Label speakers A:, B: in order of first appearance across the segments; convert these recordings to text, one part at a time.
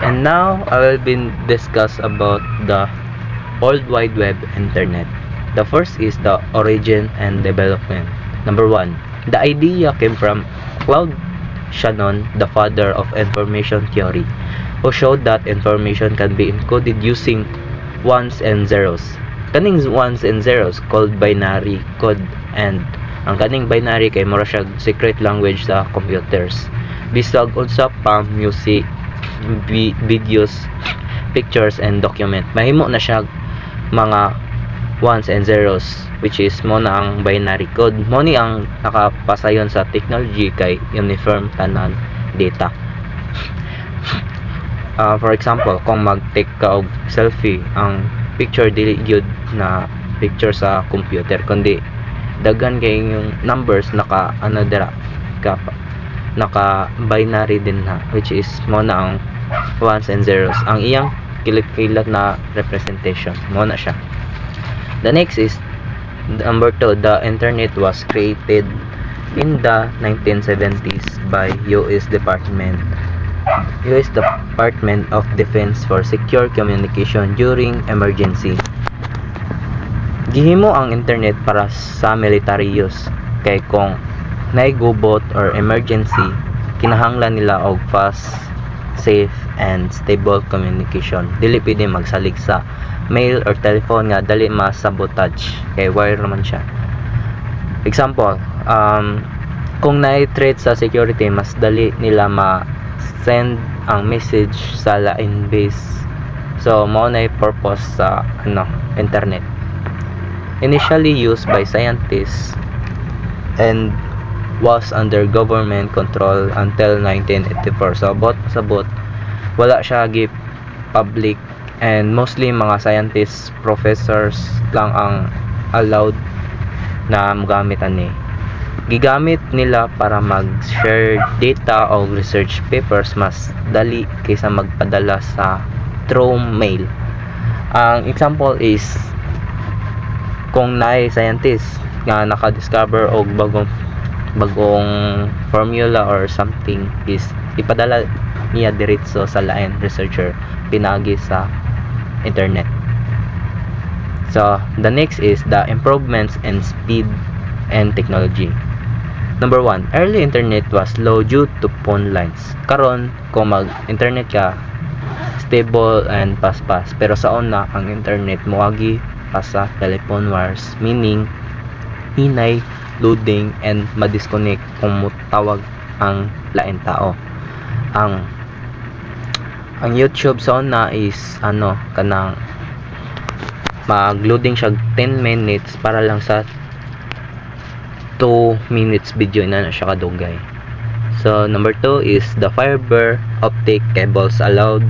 A: And now I will be discuss about the World Wide Web Internet. The first is the origin and development. Number one, the idea came from Claude Shannon, the father of information theory, who showed that information can be encoded using ones and zeros. Kaning ones and zeros called binary code, and ang kaning binary kay mura siya secret language sa computers. Bisag unsa pa music, videos, pictures and document. Mahimo na siya mga ones and zeros, which is mo na ang binary code. Mo ni ang nakapasayon sa technology kay uniform tanan data. For example, kung mag-take ka og selfie, ang picture dili gyud na picture sa computer kundi daghan kay yung numbers naka naka binary din na, which is mo na ang ones and zeros. Ang iyang kilit-kilat na representation mo na siya. The next is number 2. The internet was created in the 1970s by US Department of Defense for secure communication during emergency. Gihimo ang internet para sa military use, kay kung naigubot or emergency, kinahanglan nila og fast, safe and stable communication. Dili pwede magsalig sa mail or telephone nga dali ma-sabotage kay wire naman siya. Example, kung na-threat sa security, mas dali nila ma-send ang message sa line base. So mao na purpose sa internet. Initially used by scientists and was under government control until 1984. So sabot wala siya gi public, and mostly mga scientists, professors lang ang allowed na magamit ani. Gigamit nila para mag-share data o research papers mas dali kaysa magpadala sa through mail. Ang example is kung naay scientist nga naka-discover og bagong formula or something, is ipadala niya diretso sa lain researcher pinagi sa internet. So the next is the improvements in speed and technology. Number 1, early internet was slow due to phone lines. Karon kung mag-internet ka, stable and fast. Pero sa una ang internet moagi pa sa telephone wires, meaning hinay, loading and ma-disconnect kung mutawag ang lain tao. Ang YouTube sa una is kanang mag-loading siya 10 minutes para lang sa 2 minutes video na siya kadugay. So number 2 is the fiber optic cables allowed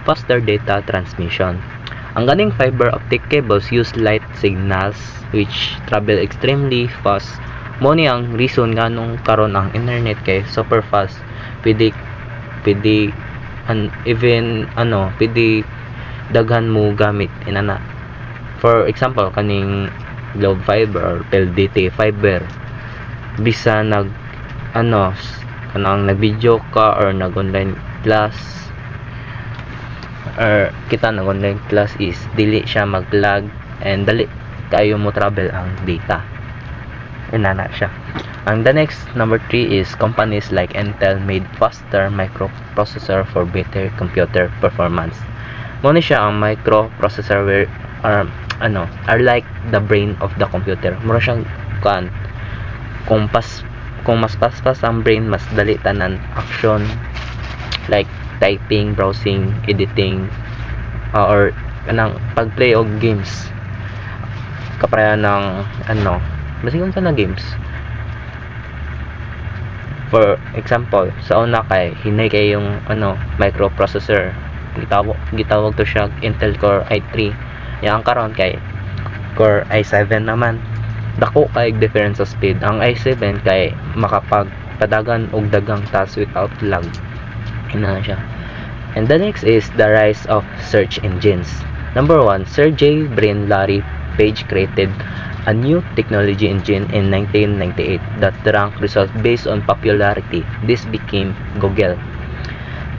A: faster data transmission. Ang ganing fiber optic cables use light signals which travel extremely fast. Mo ni ang reason nga nung karon ang internet kay super fast. Pwede daghan mo gamit inana. For example, kaning Globe Fiber or PLDT fiber, bisa kanang nag-video ka or nag-online class, or kita nag-online class, is dili siya mag-lag and dali kayo mo travel ang data. Inana siya. And the next, number 3 is companies like Intel made faster microprocessor for better computer performance. Muna siya ang microprocessor where are like the brain of the computer. Mura siyang kung mas paspas ang brain, mas dali tanan action like typing, browsing, editing, or kanang pagplay og games. Kapareha ng basigon sa na games. For example, sa una kay hinay kay yung microprocessor, gitawag to siya Intel Core i3. Yang karon kay Core i7 naman. Dako kay difference sa speed. Ang i7 kay makapagpadagan og dagang task without lag. Ina siya. And the next is the rise of search engines. Number 1, Sergey Brin-Larry Page created a new technology engine in 1998 that ranked results based on popularity. This became Google.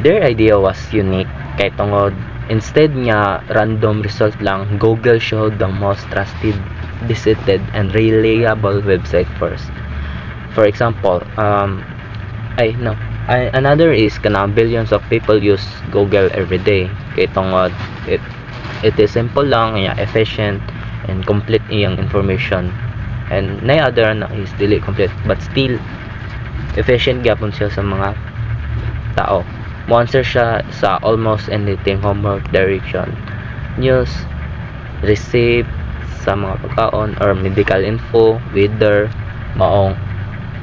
A: Their idea was unique. kay tungod instead nga random result lang, Google showed the most trusted, visited, and reliable website first. For example, another is kanang billions of people use Google every day. Kay tungod it is simple lang, efficient, and complete iyang information. And na other na is dili complete but still efficient gyapon siya sa mga tao. Mo-answer siya sa almost anything: homework, direction, news, receipt sa mga pagkaon or medical info, weather, maong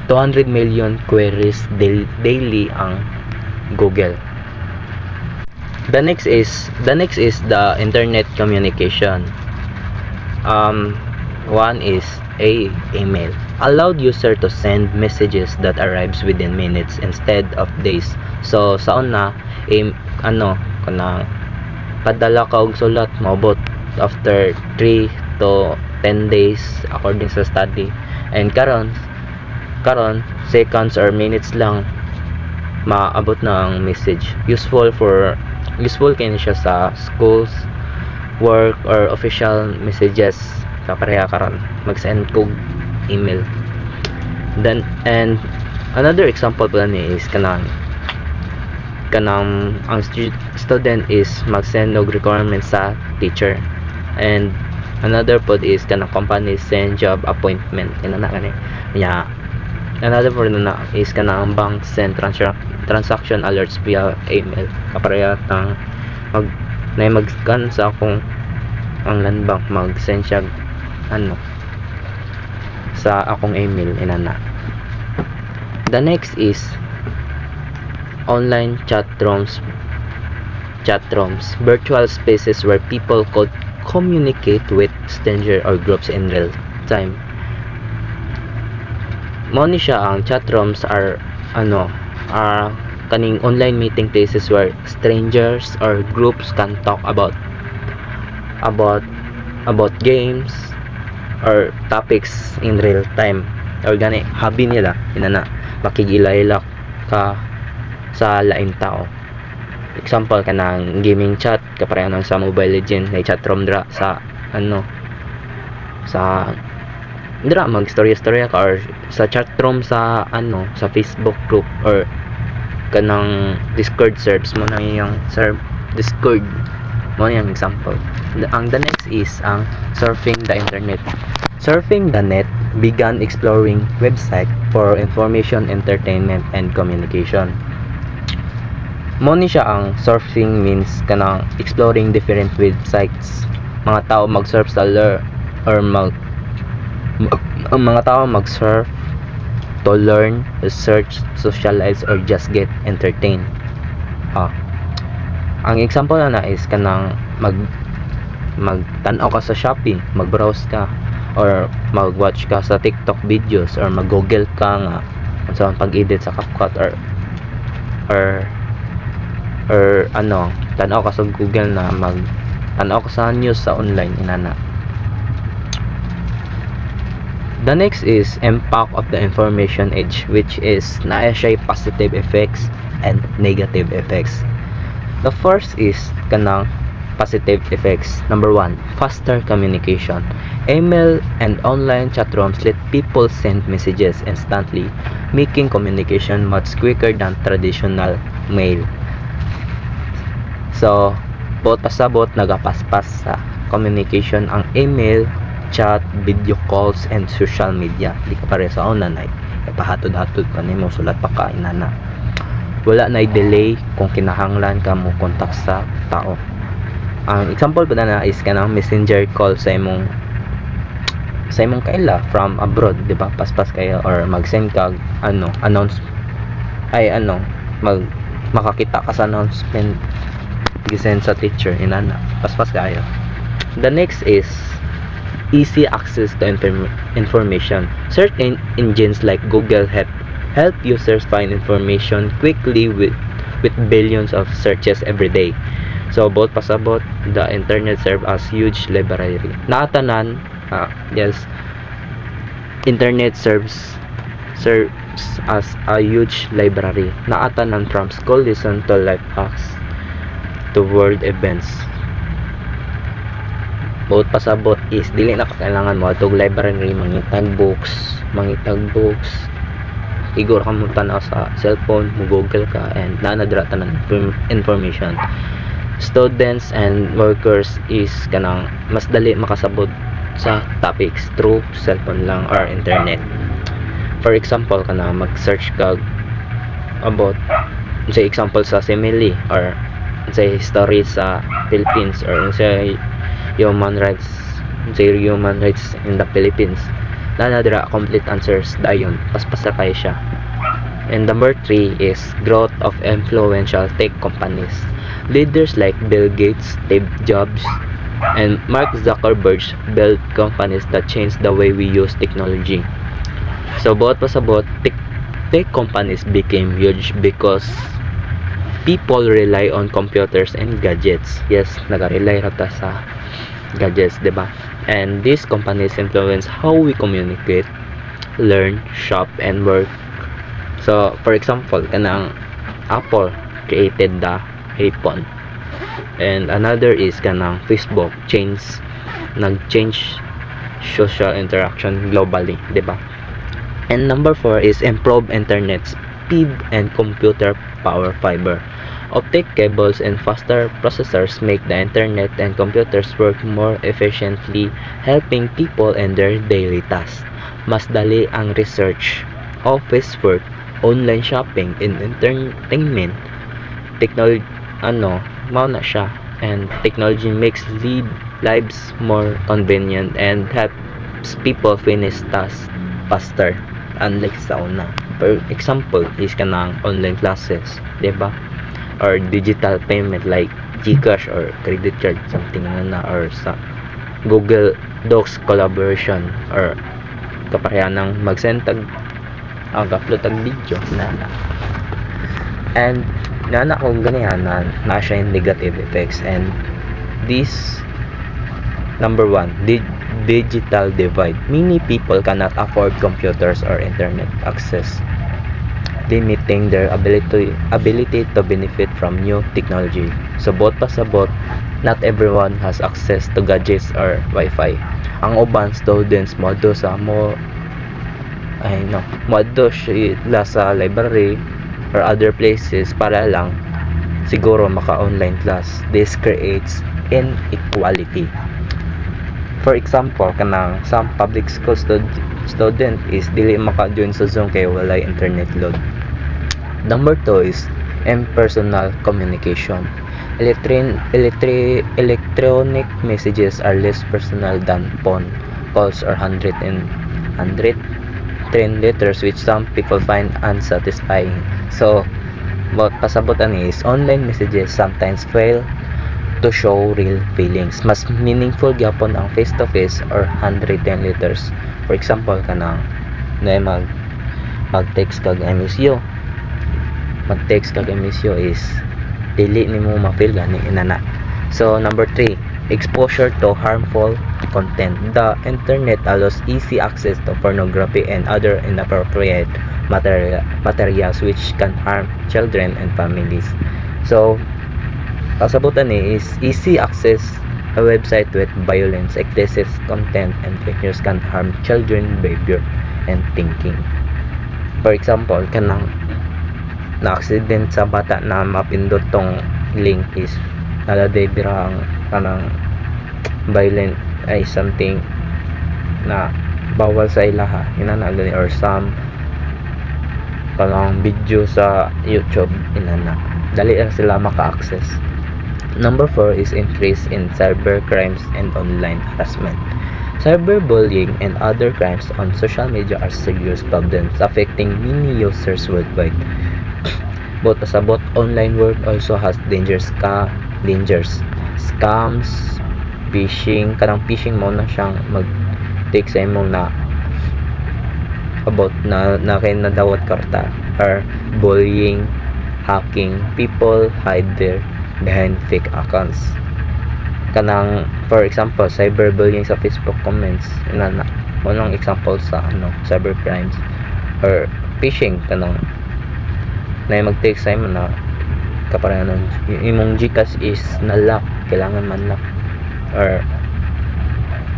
A: 200 million queries daily ang Google. The next is the internet communication. One is email. Allowed user to send messages that arrives within minutes instead of days. So sa una kanang padala ka og sulat maabot after 3 to 10 days according sa study. And karon seconds or minutes lang maabot na ang message. Useful kini siya sa schools, work, or official messages. Sa pareha karon mag-send kog email. Then and another example pala ni is kanang ang student is mag-send og requirements sa teacher. And another pod is kanang company send job appointment inana kani nya. Another pod na is kanang bank send transaction alerts via email. Kapareha tang mag-scan sa akong ang land bank, mag-send siya sa akong email inana. The next is online chat rooms, virtual spaces where people could communicate with stranger or groups in real time. Mao ni siya ang chat rooms are kaning online meeting places where strangers or groups can talk about games or topics in real time, or gani hobby nila inana makigila-ila ka sa laing tao. Example kanang gaming chat kapareha nang sa Mobile Legends na chat room dra sa mag-storya ka, or sa chat room sa sa Facebook group or kanang Discord serves mo na yung Discord mo yung example. The next is ang surfing the internet. Surfing the net began exploring website for information, entertainment, and communication. Mo ni siya ang surfing means kanang exploring different websites. Mga tao mag-surf sa ang mga tao mag-surf to learn, research, socialize, or just get entertained. Ang example na is kanang magtanaw ka sa Shopee, mag-browse ka, or mag-watch ka sa TikTok videos, or mag-google ka nga sa pag-edit sa CapCut, or tanaw ka sa Google na tanaw ka sa news sa online inana. The next is impact of the information age, which is naa siya positive effects and negative effects. The first is kanang positive effects. Number 1, faster communication. Email and online chat rooms let people send messages instantly, making communication much quicker than traditional mail. So, bot pasabot nagapaspas sa communication ang email, chat, video calls, and social media. Di ka pare sa online ay pahatod-hatod pa nimo sulat pa ka inana. Wala na delay kung kinahanglan ka mo kontak sa tao. Ang example pa na is kanang messenger call sa imong kaila from abroad, di ba? Paspas kayo, or mag-send ka makakita ka sa announcement gisend sa teacher inana, paspas kayo. The next is easy access to information. Search engines like Google help users find information quickly with billions of searches every day. So both pasabot the internet serve as huge library. Naatanan internet serves as a huge library. Naatanan from school lesson to life hacks to world events. Bukod pasabot is dili na kailangan mo atog library mangitag books, igor ka mo tanaw sa cellphone mo, google ka, and nanadra tanan information. Students and workers is kanang mas dali makasabot sa topics through cellphone lang or internet. For example, kanang mag-search ka about say example sa simile or say history sa Philippines or say human rights in the Philippines, nanadra complete answers dayon paspasa kay siya. And number 3 is growth of influential tech companies. Leaders like Bill Gates, Steve Jobs, and Mark Zuckerberg built companies that changed the way we use technology. So bawat pasabot, tech companies became huge because people rely on computers and gadgets. Yes, naga-rely rata sa gadgets, diba? And these companies influence how we communicate, learn, shop, and work. So, for example, kanang Apple created the iPhone, and another is kanang Facebook nag-change social interaction globally, diba? And number 4 is improve internet speed and computer power. Fiber optic cables and faster processors make the internet and computers work more efficiently, helping people in their daily tasks. Mas dali ang research, office work, online shopping, and entertainment. Technology mao na siya, and technology makes lives more convenient and helps people finish tasks faster, unlike sa una. For example is kanang online classes, diba? Or digital payment like GCash or credit card, something na or sa Google Docs collaboration or kapareha ng mag-send upload tag video na. And nana kung ganihan na siya yung negative effects. And this number 1, digital divide. Many people cannot afford computers or internet access, limiting their ability to benefit from new technology. So both pasabot, not everyone has access to gadgets or Wi-Fi. Ang uban students modo sila sa library or other places para lang siguro maka-online class. This creates inequality. For example, kanang some public school student is dili maka-join sa Zoom kay walay internet load. Number 2 is impersonal communication. Electronic messages are less personal than phone calls or handwritten letters, which some people find unsatisfying. So, what pasabotan is online messages sometimes fail to show real feelings. Mas meaningful gyapon ang face-to-face or handwritten letters. For example, kanang mag-text kag I miss you. Mag-text kag I miss you is dili nimo ma-feel gani inana. So number 3, exposure to harmful content. The internet allows easy access to pornography and other inappropriate materials which can harm children and families. So kasabutan ni is easy access a website with violence, excessive content, and fake news can harm children behavior and thinking. For example, kanang na-accident sa bata na mapindot tong link is naladay birang kanang violent ay something na bawal sa ilaha inana gani, or some kanang video sa YouTube inana dali lang sila maka-access. Number 4 is increase in cyber crimes and online harassment. Cyberbullying and other crimes on social media are serious problems affecting many users worldwide. But pasabot, online world also has dangers, scams, phishing. Kanang phishing mo na siyang mag-take sa imo na about na kay nadawat karta, or bullying, hacking. People hide behind fake accounts. Kanang for example, cyberbullying sa Facebook comments inana mo lang example sa cybercrimes, or phishing kanang na mag-take sa imo na kaparehanon imong GCash is na-lock, kailangan man lock or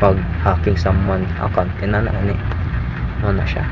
A: pag hacking someone account kinana ani mo na siya.